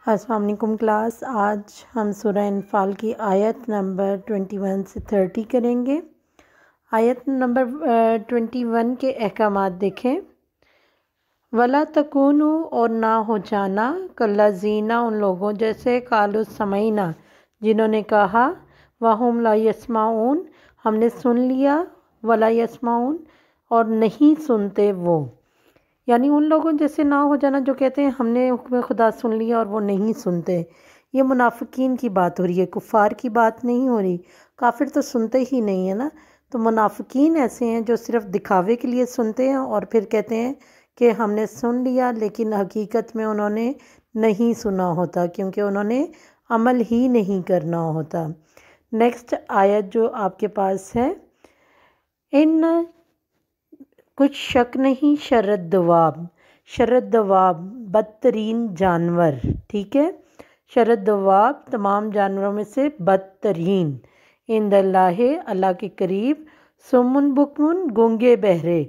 السلام علیکم کلاس، آج ہم سورہ انفال کی آیت نمبر 21 سے 30 کریں گے۔ آیت نمبر 21 کے احکامات دیکھیں۔ وَلَا تَكُونُوا، اور نہ ہو جانا، كَالَّذِينَ، ان لوگوں جیسے، قَالُوا سَمِعْنَا، جنہوں نے کہا، وَهُمْ لَا يَسْمَعُونَ، ہم نے سن لیا، وَلَا يَسْمَعُونَ، اور نہیں سنتے وہ، یعنی ان لوگوں جیسے نہ ہو جانا جو کہتے ہیں ہم نے حکم خدا سن لیا اور وہ نہیں سنتے۔ یہ منافقین کی بات ہو رہی ہے، کفار کی بات نہیں ہو رہی۔ کافر تو سنتے ہی نہیں ہے نا، تو منافقین ایسے ہیں جو صرف دکھاوے کے لیے سنتے ہیں اور پھر کہتے ہیں کہ ہم نے سن لیا، لیکن حقیقت میں انہوں نے نہیں سنا ہوتا، کیونکہ انہوں نے عمل ہی نہیں کرنا ہوتا۔ نیکسٹ آیت جو آپ کے پاس ہے، ان کچھ شک نہیں، شرط دواب بدترین جانور، ٹھیک ہے، شرط دواب تمام جانوروں میں سے بدترین، عند اللہ، اللہ کے قریب، سمن بکمن، گونگے بہرے،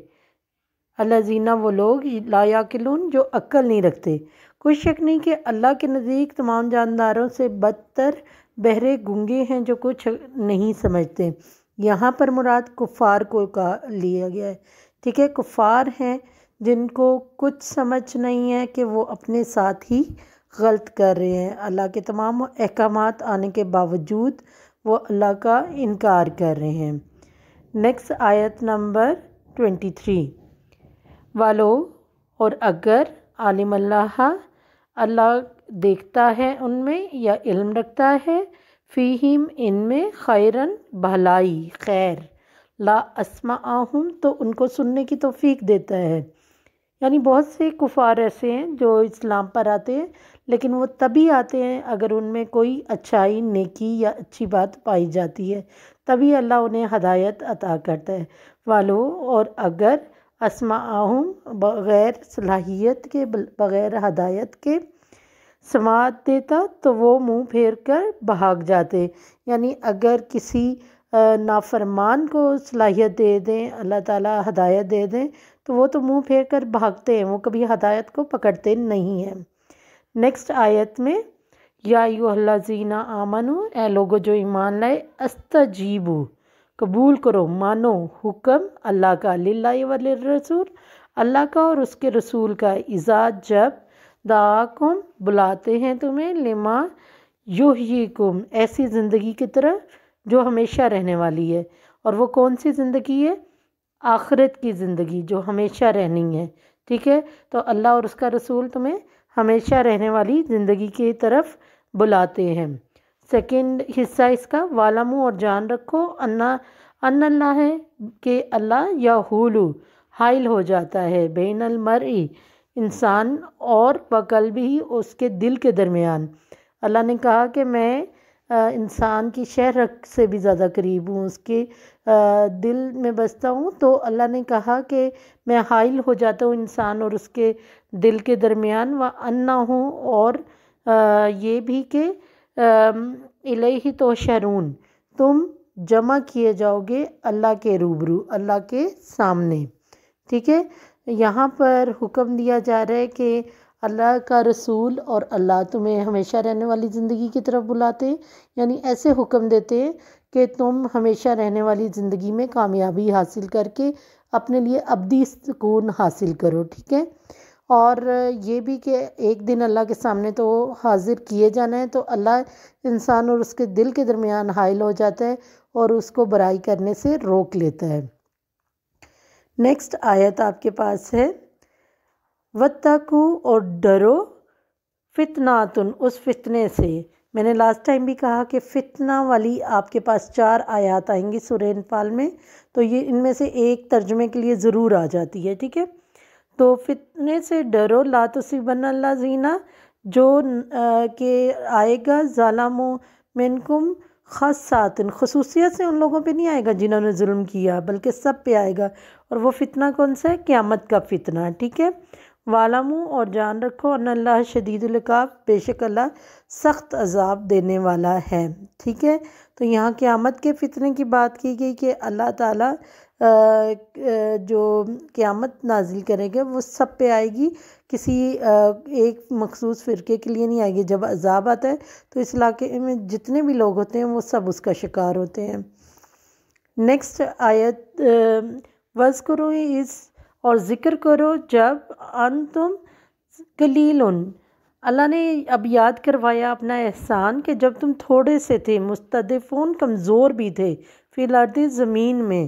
الذین، وہ لوگ، لا یعقلون، جو عقل نہیں رکھتے۔ کوئی شک نہیں کہ اللہ کے نزدیک تمام جانداروں سے بدتر بہرے گونگے ہیں جو کچھ نہیں سمجھتے۔ یہاں پر مراد کفار کو لیا گیا ہے، ٹھیک ہے، کفار ہیں جن کو کچھ سمجھ نہیں ہے کہ وہ اپنے ساتھ ہی غلط کر رہے ہیں، اللہ کے تمام احکامات آنے کے باوجود وہ اللہ کا انکار کر رہے ہیں۔ نیکسٹ آیت نمبر 23، والو، اور اگر، عالم اللہ، اللہ دیکھتا ہے ان میں یا علم رکھتا ہے، فیہم، ان میں، خیرن، بھلائی، خیر، لا اسمعہم، تو ان کو سننے کی توفیق دیتا ہے۔ یعنی بہت سے کفار ایسے ہیں جو اسلام پر آتے ہیں، لیکن وہ تبھی آتے ہیں اگر ان میں کوئی اچھائی، نیکی یا اچھی بات پائی جاتی ہے، تبھی اللہ انہیں ہدایت عطا کرتا ہے۔ والو، اور اگر، اسمعہم، بغیر صلاحیت کے، بغیر ہدایت کے، سماعت دیتا تو وہ منہ پھیر کر بھاگ جاتے۔ یعنی اگر کسی نافرمان کو صلاحیت دے دیں، اللہ تعالیٰ ہدایت دے دیں، تو وہ تو منہ پھیر کر بھاگتے ہیں، وہ کبھی ہدایت کو پکڑتے نہیں ہیں۔ نیکسٹ آیت میں، یا ایھا الذین آمنوا، اے لوگو جو ایمان لائے، استجیبوا، قبول کرو، مانو، حکم اللہ کا، للہ وللرسول، اللہ کا اور اس کے رسول کا، اذا، جب، دعاکم، بلاتے ہیں تمہیں، لما یحییکم، ایسی زندگی کی طرف جو ہمیشہ رہنے والی ہے، اور وہ کون سی زندگی ہے؟ آخرت کی زندگی جو ہمیشہ رہنی ہے، ٹھیک ہے، تو اللہ اور اس کا رسول تمہیں ہمیشہ رہنے والی زندگی کی طرف بلاتے ہیں۔ سیکنڈ حصہ اس کا، وَاعْلَمُوا، اور جان رکھو، ان اللہ ہے کہ اللہ، یحول، حائل ہو جاتا ہے، بین المرء، انسان، اور وقلبہ، اس کے دل کے درمیان۔ اللہ نے کہا کہ میں انسان کی شہرت سے بھی زیادہ قریب ہوں، اس کے دل میں بستا ہوں، تو اللہ نے کہا کہ میں حائل ہو جاتا ہوں انسان اور اس کے دل کے درمیان، وَأَنَّهُ، اور یہ بھی کہ الیہ تحشرون، تم جمع کیے جاؤ گے اللہ کے روبرو، اللہ کے سامنے، ٹھیک ہے۔ یہاں پر حکم دیا جا رہا ہے کہ اللہ کا رسول اور اللہ تمہیں ہمیشہ رہنے والی زندگی کی طرف بلاتے ہیں، یعنی ایسے حکم دیتے ہیں کہ تم ہمیشہ رہنے والی زندگی میں کامیابی حاصل کر کے اپنے لیے ابدی سکون حاصل کرو، ٹھیک ہے، اور یہ بھی کہ ایک دن اللہ کے سامنے تو حاضر کیے جانا ہے، تو اللہ انسان اور اس کے دل کے درمیان حائل ہو جاتا ہے اور اس کو برائی کرنے سے روک لیتا ہے۔ نیکسٹ آیت آپ کے پاس ہے، وَاتَّقُوا، اور ڈرو، فِتْنَةٌ، اس فتنے سے۔ میں نے لاسٹ ٹائم بھی کہا کہ فتنہ والی آپ کے پاس 4 آیات آئیں گی سورہ انفال میں، تو یہ ان میں سے ایک ترجمے کے لیے ضرور آ جاتی ہے، ٹھیک ہے، تو فتنے سے ڈرو، لا تصیبن الذین، جو کہ آئے گا، ظلموا منکم خاصۃ، خصوصیت سے ان لوگوں پہ نہیں آئے گا جنہوں نے ظلم کیا، بلکہ سب پہ آئے گا، اور وہ فتنہ کون سا ہے؟ قیامت کا فتنہ، ٹھیک ہے۔ وَاعْلَمُوا، اور جان رکھو، ان اللہ شدید العقاب، بے شک اللہ سخت عذاب دینے والا ہے، ٹھیک ہے۔ تو یہاں قیامت کے فتنے کی بات کی گئی کہ اللہ تعالیٰ جو قیامت نازل کرے گا وہ سب پہ آئے گی، کسی ایک مخصوص فرقے کے لیے نہیں آئے گی۔ جب عذاب آتا ہے تو اس علاقے میں جتنے بھی لوگ ہوتے ہیں وہ سب اس کا شکار ہوتے ہیں۔ نیکسٹ آیت وَاذْكُرُوا اِذْ، اور ذکر کرو جب انتم قلیلٌ، اللہ نے اب یاد کروایا اپنا احسان کہ جب تم تھوڑے سے تھے، مستضعفون کمزور بھی تھے، فی الارض زمین میں،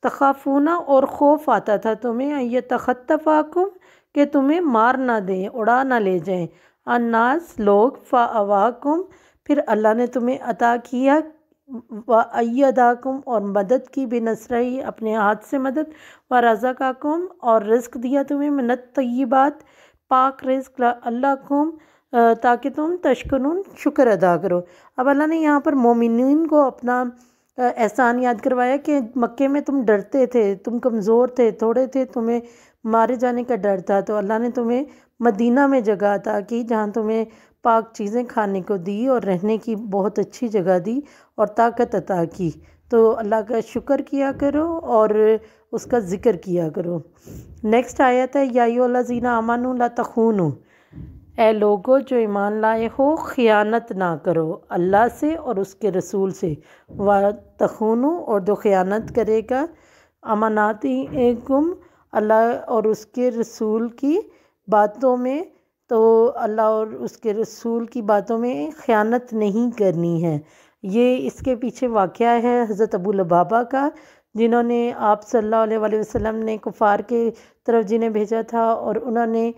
تخافون اور خوف آتا تھا تمہیں، ان یتخطفاکم کہ تمہیں مار نہ دیں، اڑا نہ لے جائیں، الناس لوگ، فآواکم پھر اللہ نے تمہیں عطا کیا، وَأَيَّدَاكُمْ اور مدد کی، بنصرہی اپنے ہاتھ سے مدد، وَرَزَقَكُمْ اور رزق دیا تمہیں، من الطیبات پاک رزق، لعلکم تاکہ تم تشکرون شکر ادا کرو۔ اب اللہ نے یہاں پر مومنین کو اپنا احسان یاد کروایا کہ مکے میں تم ڈرتے تھے، تم کمزور تھے، تھوڑے تھے، تمہیں مارے جانے کا ڈر تھا، تو اللہ نے تمہیں مدینہ میں جگہ عطا کی جہاں تمہیں پاک چیزیں کھانے کو دی اور رہنے کی بہت اچھی جگہ دی اور طاقت عطا کی، تو اللہ کا شکر کیا کرو اور اس کا ذکر کیا کرو۔ نیکسٹ آیت ہے یا ایھا الذین آمنوا لا تخونوا، اے لوگو جو ایمان لائے ہو خیانت نہ کرو اللہ سے اور اس کے رسول سے، وَتَخُونُوا اور جو خیانت کرے گا اماناتکم اللہ اور اس کے رسول کی باتوں میں، تو اللہ اور اس کے رسول کی باتوں میں خیانت نہیں کرنی ہے۔ یہ اس کے پیچھے واقعہ ہے حضرت ابو لبابہ کا، جنہوں نے آپ صلی اللہ علیہ وسلم نے کفار کے طرف جنہیں بھیجا تھا اور انہوں نے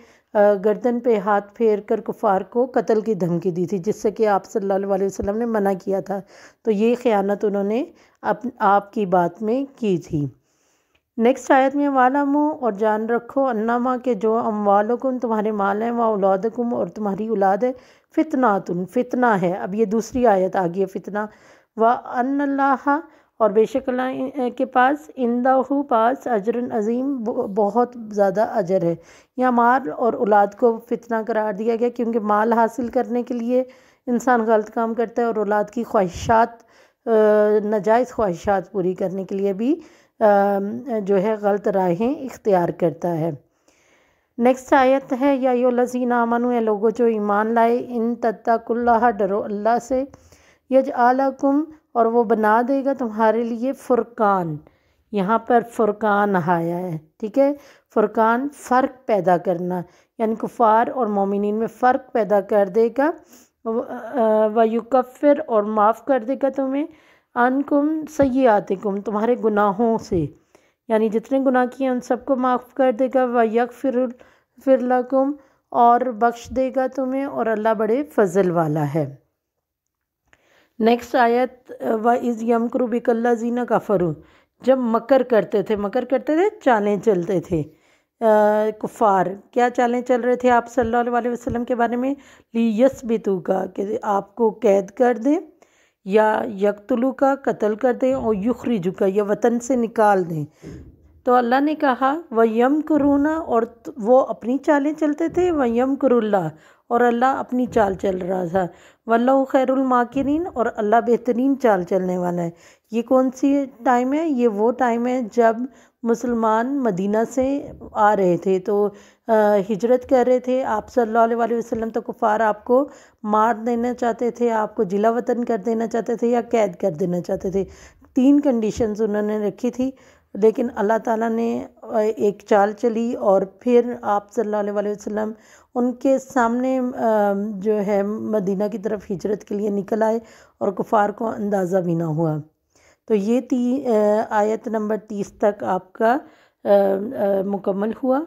گردن پہ ہاتھ پھیر کر کفار کو قتل کی دھمکی دی تھی، جس سے کہ آپ صلی اللہ علیہ وسلم نے منع کیا تھا، تو یہ خیانت انہوں نے آپ کی بات میں کی تھی۔ نیکسٹ آیت میں وَاعْلَمُوا اور جان رکھو، انما کہ جو اموالکم تمہارے مال ہیں، وَاولادکم اور تمہاری اولاد ہے، فتناتن فتنہ ہے۔ اب یہ دوسری آیت آ گئی ہے فتنہ، وَأَنَّ اللَّهَ اور بے شک اللہ کے پاس، عندہ پاس، اجر عظیم بہت زیادہ اجر ہے۔ یہاں مال اور اولاد کو فتنہ قرار دیا گیا کیونکہ مال حاصل کرنے کے لیے انسان غلط کام کرتا ہے اور اولاد کی خواہشات، ناجائز خواہشات پوری کرنے کے لیے بھی جو ہے غلط راہیں اختیار کرتا ہے۔ نیکسٹ آیت ہے یا ایھا الذین آمنوا، اے لوگو جو ایمان لائے، ان تتقوا اللہ ڈرو اللہ سے، یجعل لکم اور وہ بنا دے گا تمہارے لیے فرقان، یہاں پر فرقان آیا ہے، ٹھیک ہے، فرقان فرق پیدا کرنا، یعنی کفار اور مومنین میں فرق پیدا کر دے گا، وَیُکَفِّرْ اور معاف کر دے گا تمہیں، عنکم سیئاتکم تمہارے گناہوں سے، یعنی جتنے گناہ کیے ان سب کو معاف کر دے گا، وَیَغْفِرْ لَکُم اور بخش دے گا تمہیں، اور اللہ بڑے فضل والا ہے۔ نیکسٹ آیت وَإِذْ يَمْكُرُ بِكَ الَّذِينَ كَفَرُوا، جب مکر کرتے تھے چالیں چلتے تھے کفار، کیا چالیں چل رہے تھے آپ صلی اللہ علیہ وسلم کے بارے میں، لِيَثْبِتُوكَ کہ آپ کو قید کر دیں، یا یقتلوکا قتل کر دیں، اور یخرجوکا یا وطن سے نکال دیں، تو اللہ نے کہا وَيَمْكُرُونَ اور وہ اپنی چالیں چلتے تھے، وَيَمْكُرُ اللَّهُ اور اللہ اپنی چال چل رہا تھا، وَاللَّهُ خَيْرُ الْمَاكِرِينَ اور اللہ بہترین چال چلنے والا ہے۔ یہ کون سی ٹائم ہے؟ یہ وہ ٹائم ہے جب مسلمان مدینہ سے آ رہے تھے، تو ہجرت کر رہے تھے آپ صلی اللہ علیہ وسلم، تو کفار آپ کو مار دینا چاہتے تھے، آپ کو جلا وطن کر دینا چاہتے تھے یا قید کر دینا چاہتے تھے۔ 3 کنڈیشنز انہوں نے رکھی تھی، لیکن اللہ تعالیٰ نے ایک چال چلی اور پھر آپ صلی اللہ علیہ وسلم ان کے سامنے جو ہے مدینہ کی طرف ہجرت کے لیے نکل آئے اور کفار کو اندازہ بھی نہ ہوا۔ تو یہ آیت نمبر 30 تک آپ کا مکمل ہوا۔